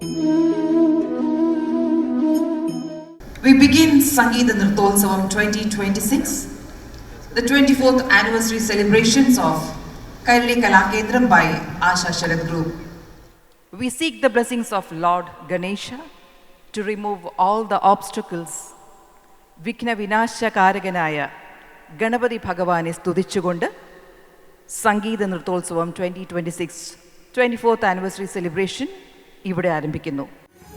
We begin Sangeeta Nrittotsavam 2026, the 24th anniversary celebrations of Kairali Kalakendram by Asha Sharad Group. We seek the blessings of Lord Ganesha to remove all the obstacles. Vikna Vinasha Karaganaya Ganapati Bhagavane സ്തുതിച്ചുകൊണ്ട് സംഗീത നൃത്തോത്സവം 2026 24th anniversary celebration ഇവിടെ ആരംഭിക്കുന്നു.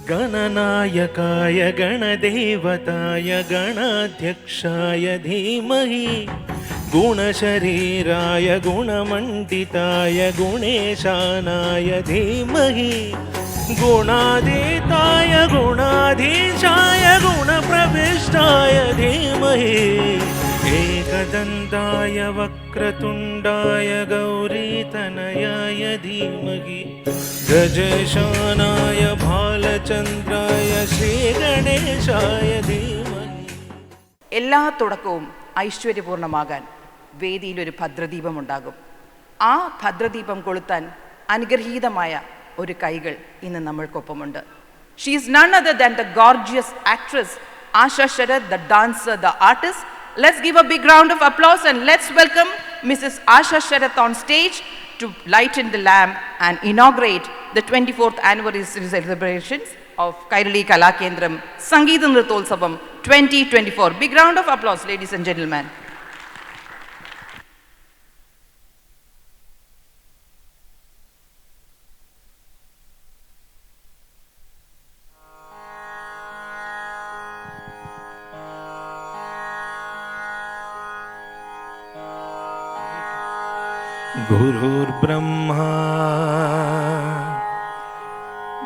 गणनायकाय गणदेवताय गणाध्यक्षाय धीमहि गुणशरीराय गुणमण्डिताय गुणेशानाय धीमहि गुणातीताय गुणाधीशाय गुणप्रविष्टाय धीमहि एकदन्ताय वक्रतुण्डाय गौरीतनयाय धीमहि गजेशानाय भालचन्द्राय श्रीगणेशाय धीमहि. എല്ലാ തുടക്കവും ഐശ്വര്യപൂർണ്ണമാകാൻ വേദിയിലൊരു ഭദ്രദീപം ഉണ്ടാകും. ആ ഭദ്രദീപം കൊളുത്താൻ അനുഗ്രഹീതമായ ഒരു കൈകൾ ഇന്ന് നമ്മൾക്കൊപ്പമുണ്ട്. She is none other than the gorgeous actress Asha Sharath, the dancer, the artist. Let's give a big round of applause and let's welcome Mrs. Asha Sharath on stage to lighten the lamp and inaugurate the 24th anniversary celebrations of Kairali Kalakendram Sangeeta Nrittotsavam 2024. Big round of applause, ladies and gentlemen. गुरुर्ब्रह्मा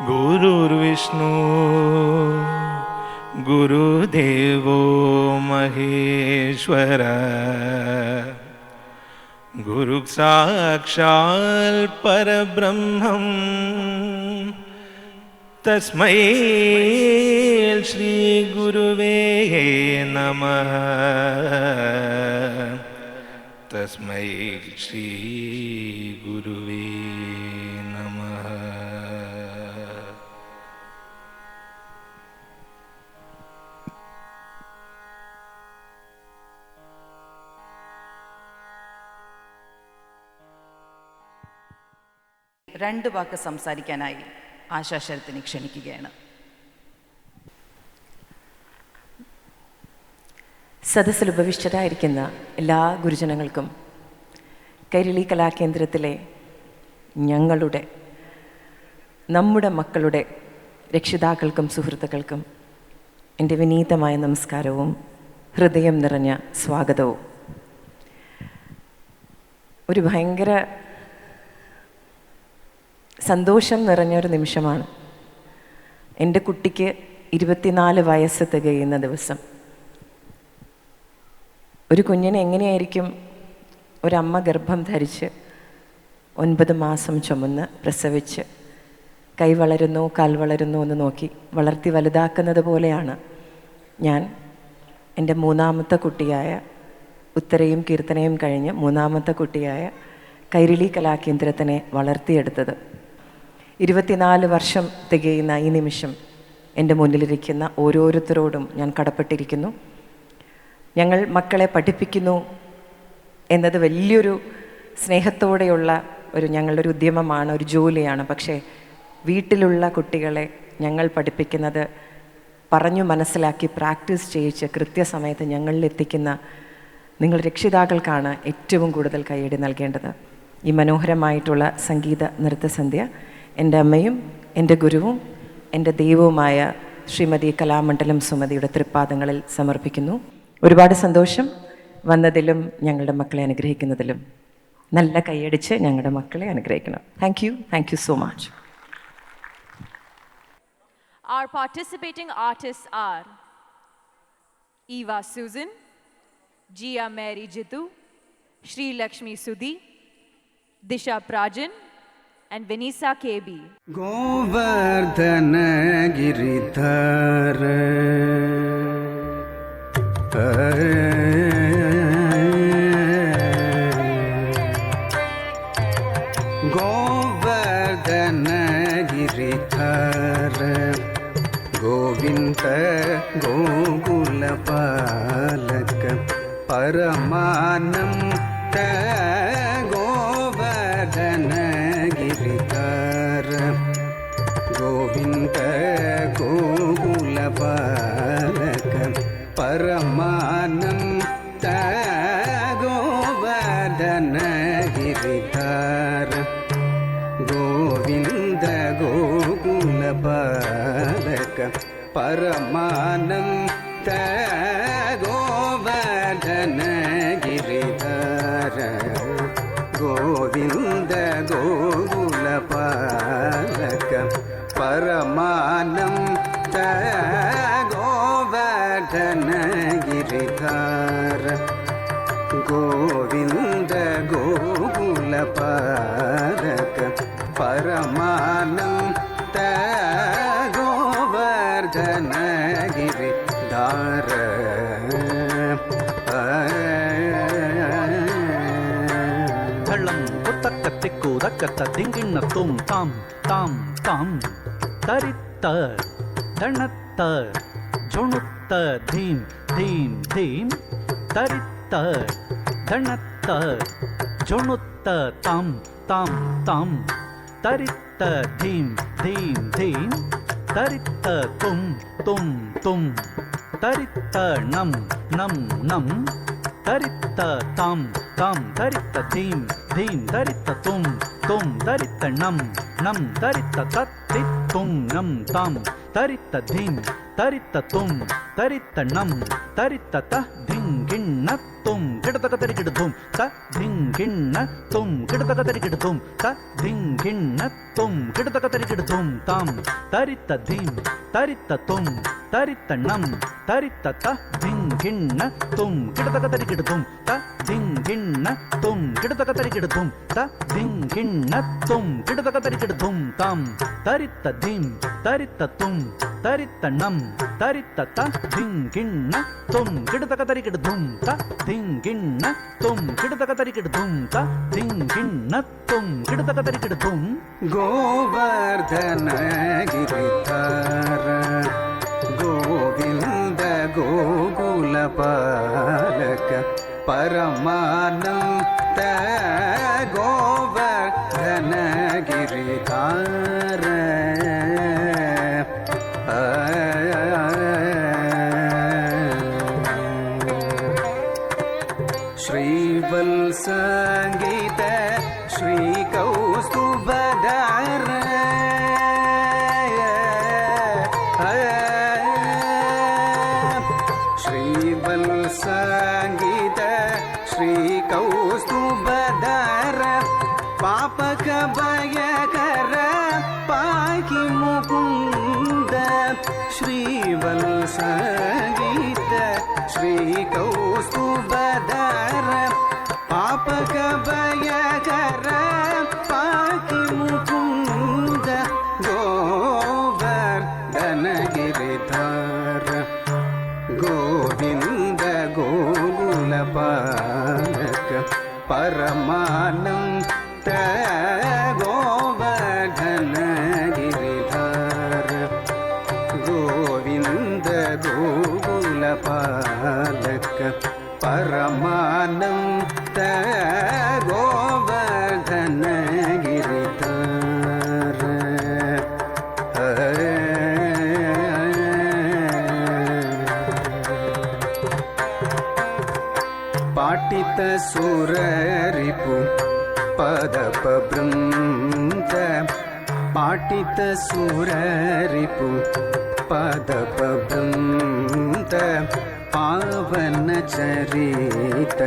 गुरुर्विष्णु गुरुदेवो महेश्वर गुरुसाक्षात् परब्रह्मं तस्मै श्री गुरुवे नमः. तस्मै श्री गुरुवे नमः. രണ്ട് വാക്ക് സംസാരിക്കാനായി ആശാ ശരത്തിനെ ക്ഷണിക്കുകയാണ്. സദസ്സിൽ ഉപവിഷ്ടരായിരിക്കുന്ന എല്ലാ ഗുരുജനങ്ങൾക്കും കൈരളി കലാകേന്ദ്രത്തിലെ നമ്മുടെ മക്കളുടെ രക്ഷിതാക്കൾക്കും സുഹൃത്തുക്കൾക്കും എൻ്റെ വിനീതമായ നമസ്കാരവും ഹൃദയം നിറഞ്ഞ സ്വാഗതവും. ഒരു ഭയങ്കര സന്തോഷം നിറഞ്ഞൊരു നിമിഷമാണ്. എൻ്റെ കുട്ടിക്ക് 24 വയസ്സ് തികയുന്ന ദിവസം. ഒരു കുഞ്ഞിനെ എങ്ങനെയായിരിക്കും ഒരമ്മ ഗർഭം ധരിച്ച് 9 മാസം ചുമന്ന് പ്രസവിച്ച് കൈ വളരുന്നോ കാൽ വളരുന്നോ എന്ന് നോക്കി വളർത്തി വലുതാക്കുന്നത് പോലെയാണ് ഞാൻ എൻ്റെ മൂന്നാമത്തെ കുട്ടിയായ ഉത്തരയും കീർത്തനയും കഴിഞ്ഞ് മൂന്നാമത്തെ കുട്ടിയായ കൈരളി കലാകേന്ദ്രത്തിനെ വളർത്തിയെടുത്തത്. 24 വർഷം തികയുന്ന ഈ നിമിഷം എൻ്റെ മുന്നിലിരിക്കുന്ന ഓരോരുത്തരോടും ഞാൻ കടപ്പെട്ടിരിക്കുന്നു. ഞങ്ങൾ മക്കളെ പഠിപ്പിക്കുന്നു എന്നത് വലിയൊരു സ്നേഹത്തോടെയുള്ള ഞങ്ങളുടെ ഒരു ഉദ്യമമാണ്, ഒരു ജോലിയാണ്. പക്ഷേ വീട്ടിലുള്ള കുട്ടികളെ ഞങ്ങൾ പഠിപ്പിക്കുന്നത് പറഞ്ഞു മനസ്സിലാക്കി പ്രാക്ടീസ് ചെയ്യിച്ച് കൃത്യസമയത്ത് ഞങ്ങളിലെത്തിക്കുന്ന നിങ്ങൾ രക്ഷിതാക്കൾക്കാണ് ഏറ്റവും കൂടുതൽ കൈയടി നൽകേണ്ടത്. ഈ മനോഹരമായിട്ടുള്ള സംഗീത നൃത്തസന്ധ്യ എൻ്റെ അമ്മയും എൻ്റെ ഗുരുവും എൻ്റെ ദൈവവുമായ ശ്രീമതി കലാമണ്ഡലം സുമതിയുടെ തൃപ്പാദങ്ങളിൽ സമർപ്പിക്കുന്നു. ഒരുപാട് സന്തോഷം വന്നതിലും ഞങ്ങളുടെ മക്കളെ അനുഗ്രഹിക്കുന്നതിലും. നല്ല കൈയടിച്ച് ഞങ്ങളുടെ മക്കളെ അനുഗ്രഹിക്കണം. Thank you so much. Our participating artists are Eva Susan, Jia Mary Jitu, Shri Lakshmi Sudhi, Disha Prajan and Vanessa KB. Govardhana Giridhara Govardhana Giridhara Govinda ಗೋಕುಲಪಾಲಕ ಪರಮಾನಂದ ಗೋವರ್ಧನ ಗಿರಿಧಾರ ಗೋವಿಂದ ಗೋಕುಲಪಾಲಕ ಪರಮಾನಂದ ಗೋವರ್ಧನ ಗಿರಿಧಾರ ಗೋವಿಂದ ಗೋಕುಲಪಾಲಕ ಪರಮಾನಂದ ಗೋವರ್ಧನ ಗಿರಿಧಾರ ಗೋವಿಂದ ಗೋಕುಲಪಾಲಕ ಪರಮಾನಂದ ಗೋವರ್ಧನ ಗಿರಿಧಾರ ಗೋವಿಂದ ಗೋಕುಲಪಾಲಕ ಪರಮಾನಂದ ಗೋವರ್ಧನ ಗಿರಿಧಾರ ಧಳ್ಳಂ ಕುತ್ತಕ್ಕ ತಿಕ್ಕುದಕ್ಕತ್ತ ದಿಂಗಿಣ್ಣ ತುಂ ತಾಂ ತಾಂ ತಾಂ ತರಿತ್ತ ದಣತ್ತ ಜೊಣುತ್ತ ಧೀಂ ಧೀಂ ಧೀಂ ತರಿತ್ತ ದಣತ್ತ ಜೊಣುತ್ತ ತಾಂ ತಾಂ ತಾಂ ತರಿತ್ತ ಧೀಂ ಧೀಂ ಧೀಂ ತರಿತ್ತ ತುಂ ತುಂ ತುಂ ತರಿತ್ತ ನಂ ನಂ ನಂ ತರಿತ್ತ ತಾಂ ತಾಂ ತರಿತ್ತ ಧೀಂ ಧೀಂ ತರಿತ್ತ ತುಂ ತುಂ ತರಿತ್ತ ನಂ ನಂ ತರಿತ್ತ ತತ್ತಿ ತುಂ ನಂ ತಾಂ ತರಿತ್ತ ಧೀಂ ತರಿತ್ತ ತುಂ ತರಿತ್ತ ನಂ ತರಿತ್ತ ತ ಧಿಂಗಿಣ್ಣ ತುಂ ಗಿಡತಕ ತರಿಗಿಡ ಧೂಂ ತ ಧಿಂಗಿಣ್ಣ ತುಂ ಗಿಡತಕ ತರಿಗಿಡ ಧೂಂ ತ ಧಿಂಗಿಣ್ಣ ತುಂ ಗಿಡತಕ ತರಿಗಿಡ ಧೂಂ ತಾಂ ತರಿತ್ತ ಧೀಂ ತರಿತ್ತ ತುಂ ತರಿತ್ತ ನಂ ತರಿತ್ತ ತ ಧಿಂಗಿಣ್ಣ ತುಂ ಗಿಡತಕ ತರಿಗಿಡ ಧೂಂ ತ ಧಿಂಗಿಣ್ಣ ತುಂ ಗಿಡತಕ ತರಿಗಿಡ ಧೂಂ ತ ಧಿಂಗಿಣ್ಣ ತುಂ ಗಿಡತಕ ತರಿಗಿಡ ಧೂಂ ತಾಂ ತರಿತ್ತ ಧೀಂ ತರಿತ್ತ ತುಂ ತರಿತ್ತ ನಂ ತರಿತ್ತ ತ ಧಿಂಗಿಣ್ಣ ತುಂ ಗಿಡತಕ ತರಿಗಿಡ ಧೂಂ ತ ಧಿಂಗಿಣ್ಣ ತುಂ ಗಿಡತಕ ತರಿಗಿಡ ಧೂಂ ತ ಧಿಂಗಿಣ್ಣ ತುಂ ಗಿಡತಕ ತರಿಗಿಡ ಧೂಂ ಗೋವರ್ಧನ ಗಿರಿಧಾರ ಗೋವಿಂದ ಗೋಕುಲಪಾಲಕ ಪರಮಾನಂದ ಗೋವರ್ಧನ ಗಿರಿಧಾರ ಶ್ರೀವತ್ಸಂಗೀತ ಶ್ರೀ ಕೌಸ್ತುಭಧರ ಶ್ರೀವತ್ಸಂಗೀತ ಶ್ರೀ ಕೌಸ್ತುಭಧರ ಪಾಪಕ ಭಯಕರ ಪಾಕಿ ಮುಕುಂದ ಶ್ರೀವತ್ಸಂಗೀತ ಶ್ರೀ ಕೌಸ್ತುಭಧರ ಪಾಪಕ ಭಯಕರ ಪಾಕಿ ಮುಕುಂದ ಗೋವರ್ಧನ ಗಿರಿಧಾರ ಗೋವಿಂದ ಗೋಕುಲಪಾಲಕ ಪರಮಾನಂದ ಗೋವರ್ಧನ ಗಿರಿಧಾರ ಗೋವಿಂದ ಗೋಕುಲಪಾಲಕ ಪರಮಾನಂದ ಗೋವರ್ಧನ ಗಿರಿಧಾರ ಪಾಟಿತ ಸುರರಿಪು ಪದಪ ಬೃಂದ ಪಾಟಿತ ಸುರರಿಪು ಪದಪ ಬೃಂದ ಪಾವನ ಚರಿತ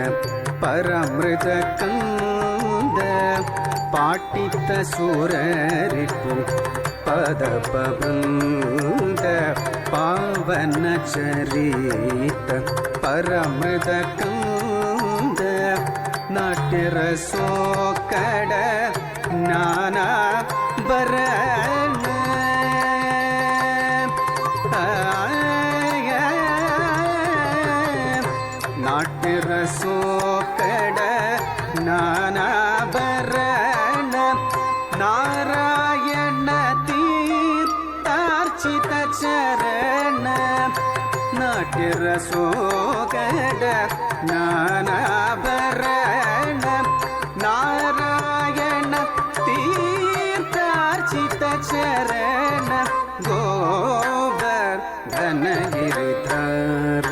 ಪರಮೃತ ಕಂದ ಪಾಟಿತ ಸುರರಿಪು ಪದಪ ಬೃಂದ ಪಾವನ ಚರಿತ ಪರಮೃತ ಕಂದ ನಾಟ್ಯ ರಸೋಕಡ ನಾನಾ ಬರಣ ನಾಟ್ಯ ರಸೋಕಡ ನಾನಾ ಬರಣ ನಾರಾಯಣ ತೀರ್ಥ ತೀರ್ಥಾರ್ಚಿತ ಚರಣ ನಾಟ್ಯ ರಸೋಗಡ ಜ್ಞಾನಾಭರಣ ನಾರಾಯಣ ತೀರ್ಥಾರ್ಚಿತ ಚರಣ ಗೋವರ್ಧನ ಗಿರಿಧಾರ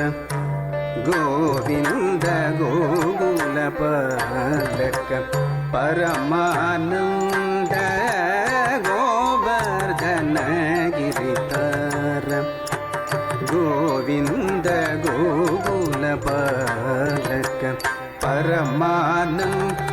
ಗೋವಿಂದ ಗೋಕುಲ ಪಾಲಕ ಪರಮಾನಂದ ಗೋವರ್ಧನ ಗಿರಿಧಾರ ಗೋವಿಂದ ಗೋಕುಲ ಪಾಲಕ ಪರಮಾನಂದ